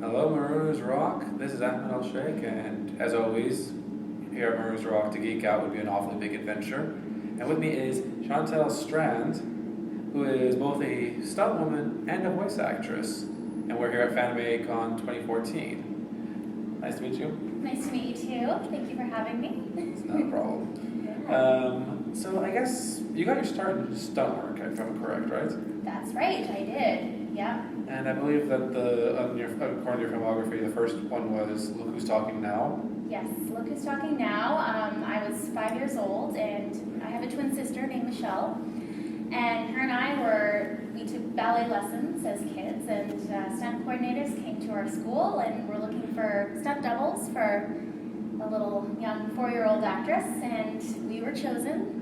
Hello, Marooner's Rock. This is Ahmed Al-Sheikh, and as always, here at Marooner's Rock, to geek out would be an awfully big adventure. And with me is Chantal Strand, who is both a stunt woman and a voice actress. And we're here at Fanime Con 2014. Nice to meet you. Nice to meet you too. Thank you for having me. It's not a problem. So I guess you got your start in stunt work, if I'm correct, right? That's right, I did. Yeah. And I believe that according to your filmography, the first one was Look Who's Talking Now. Yes, Look Who's Talking Now. I was 5 years old, and I have a twin sister named Michelle. And her and we took ballet lessons as kids, and stunt coordinators came to our school and were looking for stunt doubles for a little young 4-year-old actress, and we were chosen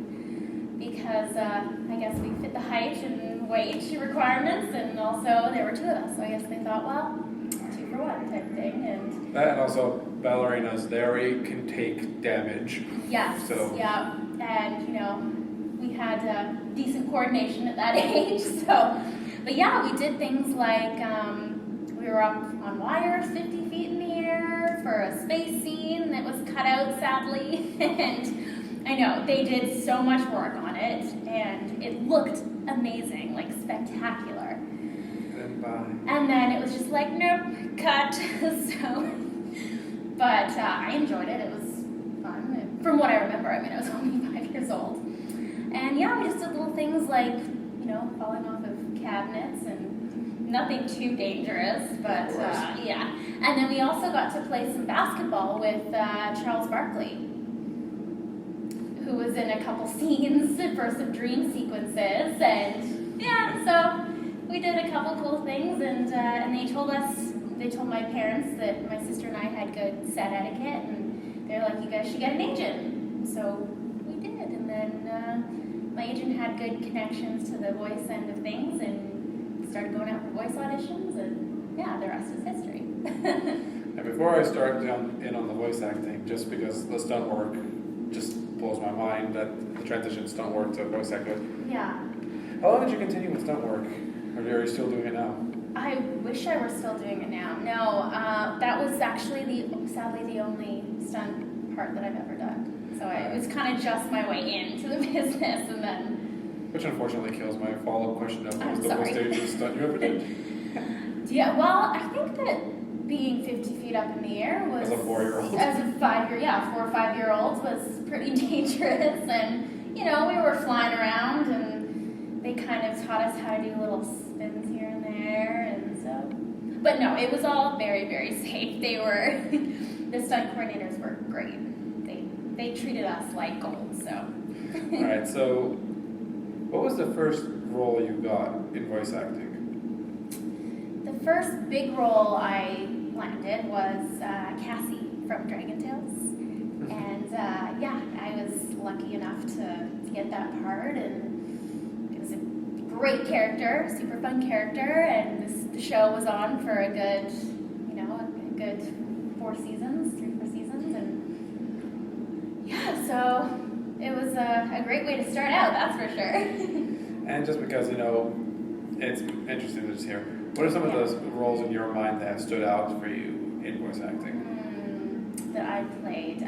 because I guess we fit the height and weight requirements, and also there were 2 of us, so I guess they thought, well, 2 for 1 type thing. And That and also ballerinas, they already can take damage. yes, So. yeah, and we had decent coordination at that age, so, but yeah, we did things like we were up on wires 50 feet in the air for a space scene that was cut out, sadly, and I know, they did so much work on it, and it looked amazing, like spectacular. And then it was just like, nope, cut. So, but I enjoyed it. It was fun. From what I remember, I mean, I was only 5 years old. And yeah, we just did little things like, falling off of cabinets and nothing too dangerous, but yeah. And then we also got to play some basketball with Charles Barkley, who was in a couple scenes for some dream sequences, and yeah, so we did a couple cool things, and they told my parents that my sister and I had good set etiquette, and they're like, you guys should get an agent. So we did, and then my agent had good connections to the voice end of things, and started going out for voice auditions, and yeah, the rest is history. And before I start down in on the voice acting, just because the stunt work just blows my mind, that the transition stunt work to voice acting. Yeah. How long did you continue with stunt work? Or are you still doing it now? I wish I were still doing it now. No, that was actually sadly the only stunt part that I've ever done. So it was kind of just my way into the business, and then. Which unfortunately kills my follow-up question of what was the sorry. most dangerous stunt you ever did? Yeah, well, I think that being 50 feet up in the air was. As a 4-year-old? As a 4 or 5 year olds was pretty dangerous, and we were flying around, and they kind of taught us how to do little spins here and there, and so. But no, it was all very, very safe. They were, the stunt coordinators were great. They treated us like gold, so. All right, so what was the first role you got in voice acting? The first big role I landed was Cassie from Dragon Tales, and yeah, I was lucky enough to get that part, and it was a great character, super fun character, and the show was on for a good 4 seasons, 3-4 seasons, and yeah, so it was a great way to start out, that's for sure. And just because, it's interesting to just hear, what are some of those roles in your mind that have stood out for you in voice acting? That I played.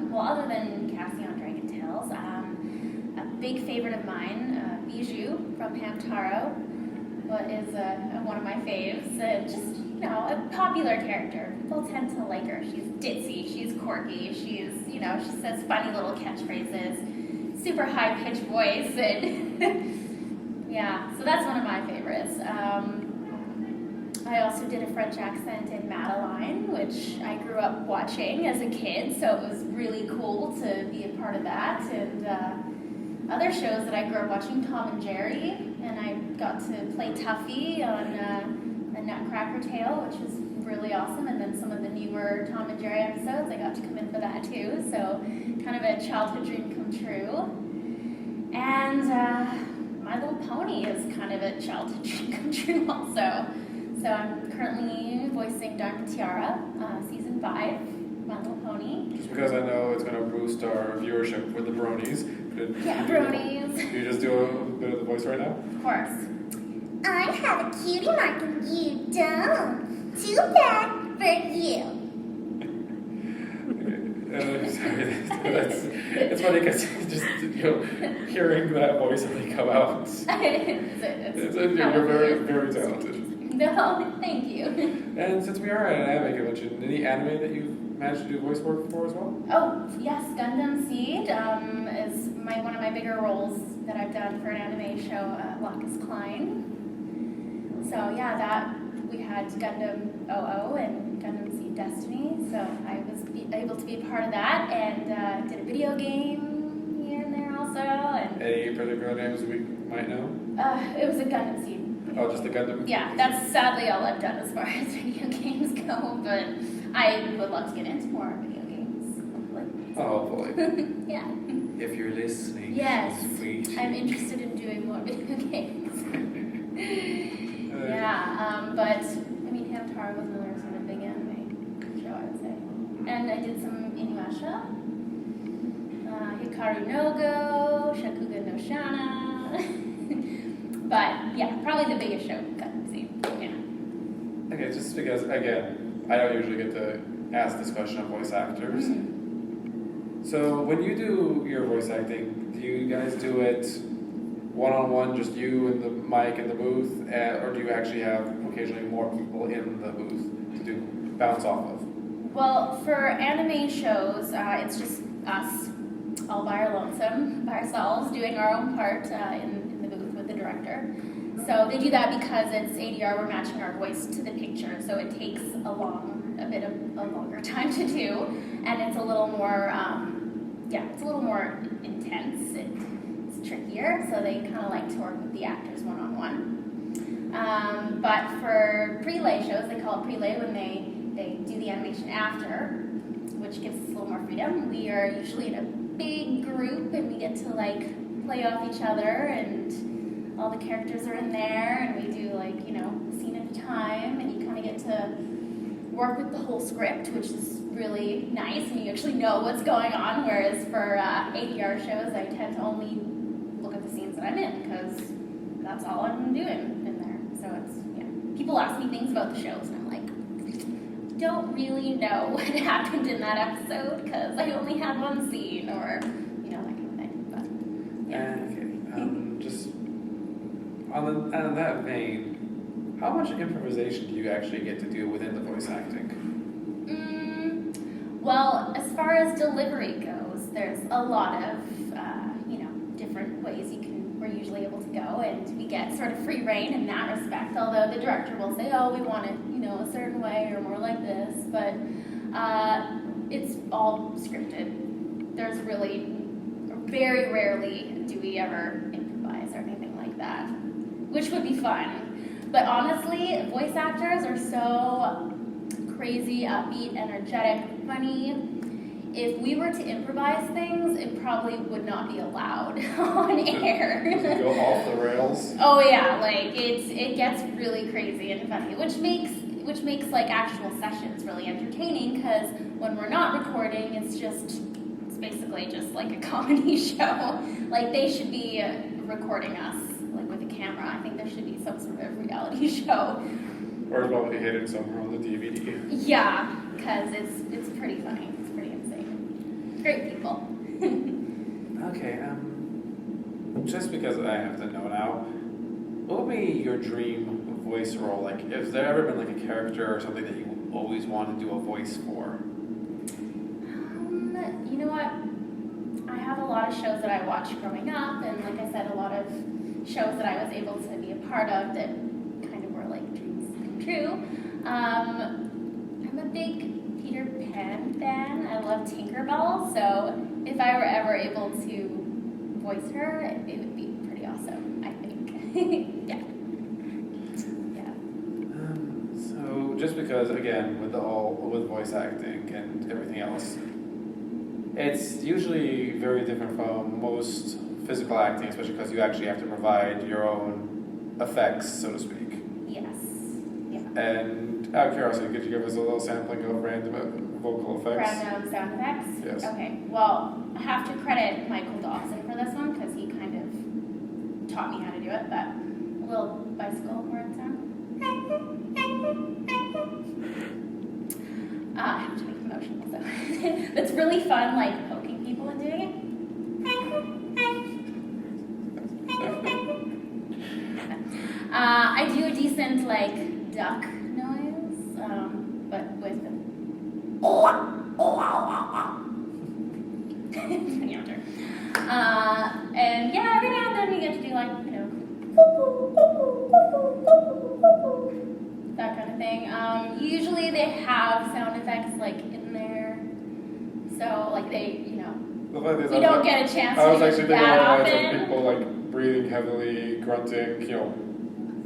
Well, other than Cassie on Dragon Tales, a big favorite of mine, Bijou from Hamtaro, is one of my faves. Just, a popular character. People tend to like her. She's ditzy, she's quirky, she says funny little catchphrases, super high-pitched voice, and yeah, so that's one of my favorites. I also did a French accent in Madeline, which I grew up watching as a kid, so it was really cool to be a part of that. And other shows that I grew up watching, Tom and Jerry, and I got to play Tuffy on a Nutcracker Tale, which was really awesome. And then some of the newer Tom and Jerry episodes, I got to come in for that too, so kind of a childhood dream come true. And My Little Pony is kind of a childhood dream come true also. So I'm currently voicing Darn Tiara, season 5, My Little Pony. Just because I know it's going to boost our viewership with the bronies. Yeah, bronies. Can you just do a bit of the voice right now? Of course. I have a cutie mark and you don't. too bad for you. Sorry, it's funny because just hearing that voice really come out. You're very, very talented. No, thank you. And since we are at an anime convention, any anime that you've managed to do voice work for as well? Oh, yes, Gundam Seed is one of my bigger roles that I've done for an anime show, Locus Klein. So yeah, that we had Gundam 00 and Gundam Seed Destiny, so I was able to be a part of that, and did a video game here and there also. And any particular names we might know? it was a Gundam Seed. Oh, just the Gundam? Yeah, that's sadly all I've done as far as video games go, but I would love to get into more video games. Hopefully. Yeah. If you're listening, Yes, sweet. I'm interested in doing more video games. Yeah, but I mean, Hamtaro was another sort of big anime show, I would say. And I did some Inuyasha, Hikaru no Go, Shakugan no Shana. But yeah, probably the biggest show Gundam Seed. Yeah. Okay, just because, again, I don't usually get to ask this question of voice actors. Mm-hmm. So when you do your voice acting, do you guys do it one-on-one, just you and the mic in the booth, or do you actually have occasionally more people in the booth to bounce off of? Well, for anime shows, it's just us, all by our lonesome, by ourselves, doing our own part in the booth with the director. So they do that because it's ADR, we're matching our voice to the picture, so it takes a longer time to do, and it's a little more, it's a little more intense. It's trickier, so they kind of like to work with the actors one-on-one. But for prelay shows, they call it prelay when they do the animation after, which gives us a little more freedom. We are usually in a big group, and we get to play off each other, and all the characters are in there, and we do a scene at a time, and you kind of get to work with the whole script, which is really nice, and you actually know what's going on, whereas for ADR shows, I tend to only look at the scenes that I'm in, because that's all I'm doing in there. So it's, people ask me things about the shows, and I'm like, don't really know what happened in that episode, because I only had one scene, or, that kind of thing. But, yeah. Okay, just on that vein, how much improvisation do you actually get to do within the voice acting? Well, as far as delivery goes, there's a lot of, different ways we're usually able to go, and we get sort of free reign in that respect, although the director will say, oh, we want it, a certain way or more like this, but it's all scripted. There's really, very rarely do we ever improvise or anything like that, which would be fun. But honestly, voice actors are so crazy, upbeat, energetic, funny. If we were to improvise things, it probably would not be allowed on air. Does it go off the rails? Oh yeah, it gets really crazy and funny, which makes actual sessions really entertaining, because when we're not recording, it's basically just like a comedy show. They should be recording us with a camera. I think there should be some sort of reality show. Or it's probably hidden somewhere on the DVD. Yeah, because it's pretty funny. It's pretty insane. Great people. Okay, just because I have to know now, what would be your dream voice role? Has there ever been a character or something that you always wanted to do a voice for? You know what? I have a lot of shows that I watched growing up, and like I said, a lot of shows that I was able to be a part of that kind of were dreams come true. I'm a big Peter Pan fan. I love Tinkerbell, so if I were ever able to voice her, it would be pretty awesome, I think. Yeah. So just because, again, with voice acting and everything else, it's usually very different from most physical acting, especially because you actually have to provide your own effects, so to speak. Yes. Yeah. And out of curiosity, could you give us a little sampling of random vocal effects? Random sound effects? Yes. Okay. Well, I have to credit Michael Dawson for this one, because he kind of taught me how to do it, but a little bicycle horn sound. I have to make the motion also. That's really fun, like poking people and doing it. I do a decent like duck noise, but with and yeah, every now and then we get to do like, that kind of thing. Usually they have sound effects like in there, so like they, we don't get a chance I was to actually do thinking that about the often. people like breathing heavily, grunting,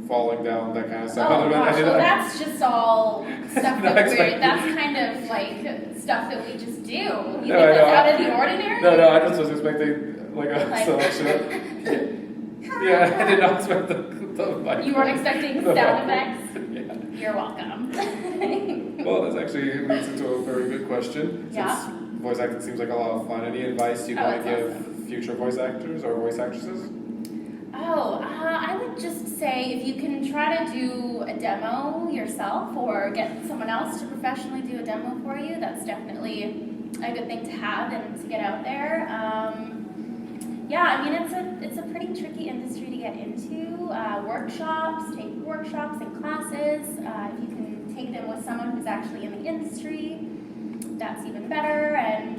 falling down, that kind of Oh stuff. gosh, well that's just all stuff that expecting. that's kind of like stuff that we just do. You No, think I that's know. out of the ordinary? No, I just was expecting like a selection. Yeah, I did not expect the like, You weren't expecting the sound mic. effects? Yeah. You're welcome. Well, this actually leads into a very good question. Yeah. Since voice acting seems like a lot of fun, any advice you want to that's give awesome. future voice actors or voice actresses? I would just say if you can try to do a demo yourself or get someone else to professionally do a demo for you, that's definitely a good thing to have and to get out there. Yeah, I mean it's a pretty tricky industry to get into. Take workshops and classes. If you can take them with someone who's actually in the industry, that's even better. And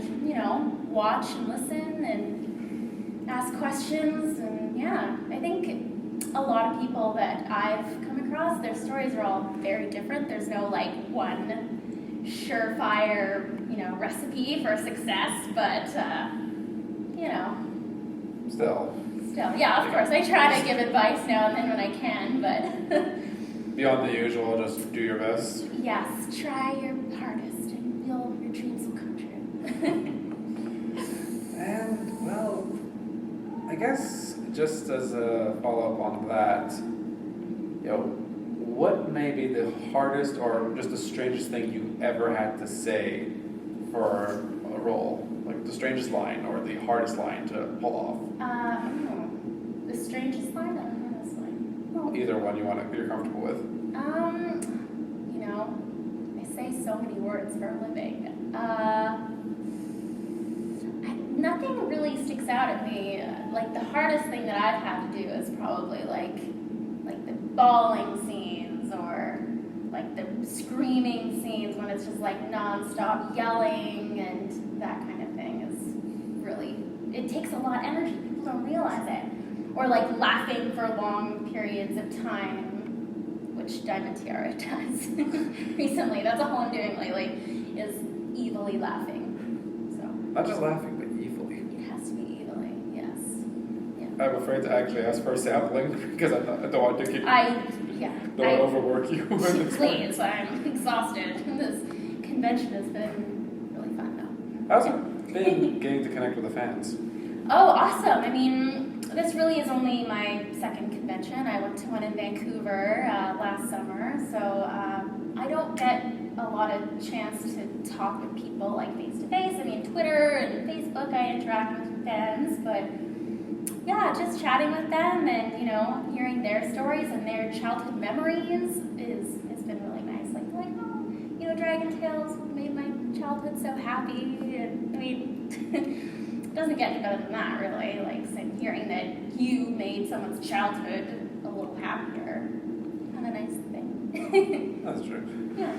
watch and listen and ask questions. And yeah, I think a lot of people that I've come across, their stories are all very different. There's no like one surefire recipe for success, but Still, yeah, of course. I try to give advice now and then when I can, but beyond the usual, just do your best. yes, try your hardest and your dreams will come true. And, well, I guess just as a follow-up on that, what may be the hardest or just the strangest thing you ever had to say for a role? Like the strangest line or the hardest line to pull off? The strangest line or the hardest line? Well, either one you're comfortable with. I say so many words for a living. Nothing really sticks out at me. Like the hardest thing that I've had to do is probably like the bawling scenes or like the screaming scenes when it's just like non-stop yelling and that kind of thing is really, it takes a lot of energy. People don't realize it. Or like laughing for long periods of time, which Diamond Tiara does recently. That's all I'm doing lately, is evilly laughing. So Not just laughing, but evilly. it has to be evilly, yes. Yeah. I'm afraid to actually ask for a sampling because I don't want to keep. Don't I overwork you. please, I'm exhausted. This convention has been really fun though. How's it been getting to connect with the fans? Oh, awesome. I mean, this really is only my second convention. I went to one in Vancouver last summer, so I don't get a lot of chance to talk with people like face to face. I mean, Twitter and Facebook, I interact with fans, but yeah, just chatting with them and hearing their stories and their childhood memories has been really nice. Like Dragon Tales made my childhood so happy. And I mean, it doesn't get any better than that, really. Like hearing that you made someone's childhood a little happier, kind of nice thing. That's true. Yeah.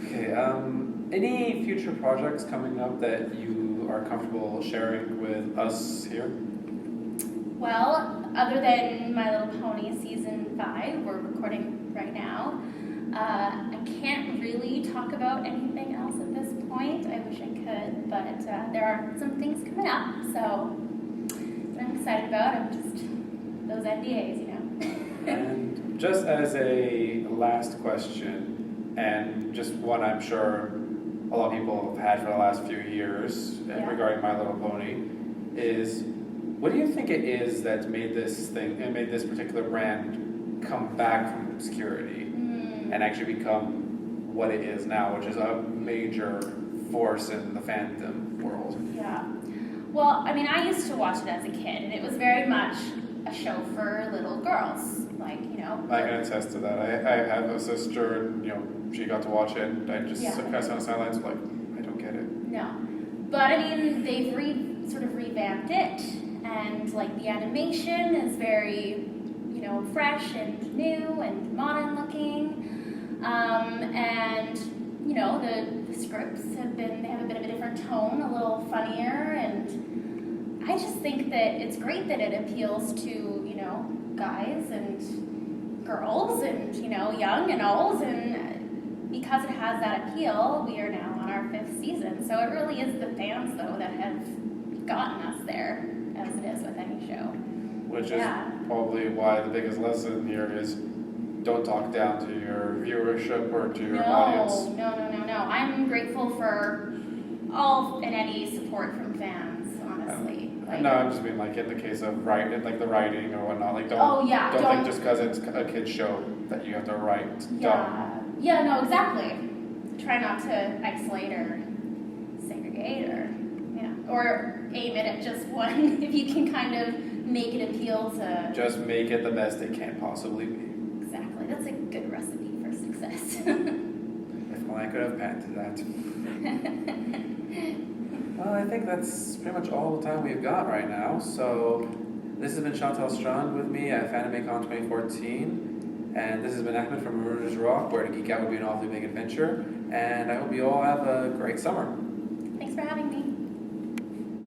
Okay, any future projects coming up that you are comfortable sharing with us here? Well, other than My Little Pony Season 5, we're recording right now, I can't really talk about anything else at this point. I wish I could, but there are some things coming up, so that I'm excited about. I'm just those NDAs, And just as a last question, and just one I'm sure a lot of people have had for the last few years regarding My Little Pony, is what do you think it is that's made this thing and made this particular brand come back from obscurity and actually become what it is now, which is a major force in the fandom world? Yeah. Well, I mean, I used to watch it as a kid, and it was very much a show for little girls. like, I can attest to that. I have a sister, and she got to watch it, and I just kind of on the sidelines, like, I don't get it. No. But I mean, they've sort of revamped it, and like the animation is very, fresh and new and modern looking. And the scripts they have a bit of a different tone, a little funnier, and I just think that it's great that it appeals to, guys and girls and, young and old, and because it has that appeal, we are now on our 5th season. So it really is the fans, though, that have gotten us there, as it is with any show. Which is probably why the biggest lesson here is don't talk down to your viewership or to your audience. No. I'm grateful for all and any support from fans, honestly. No, I'm just being like in the case of writing, like the writing or whatnot. Like don't think just because it's a kid's show that you have to write dumb. Yeah, no, exactly. Try not to isolate or segregate or aim it at just one. If you can kind of make it appeal to... Just make it the best it can possibly be. Exactly. That's a good recipe for success. If only I could have patented that. Well, I think that's pretty much all the time we've got right now. So this has been Chantal Strand with me at FanimeCon 2014. And this has been Ahmed from Marooner's Rock, where to geek out would be an awfully big adventure. And I hope you all have a great summer. Thanks for having me.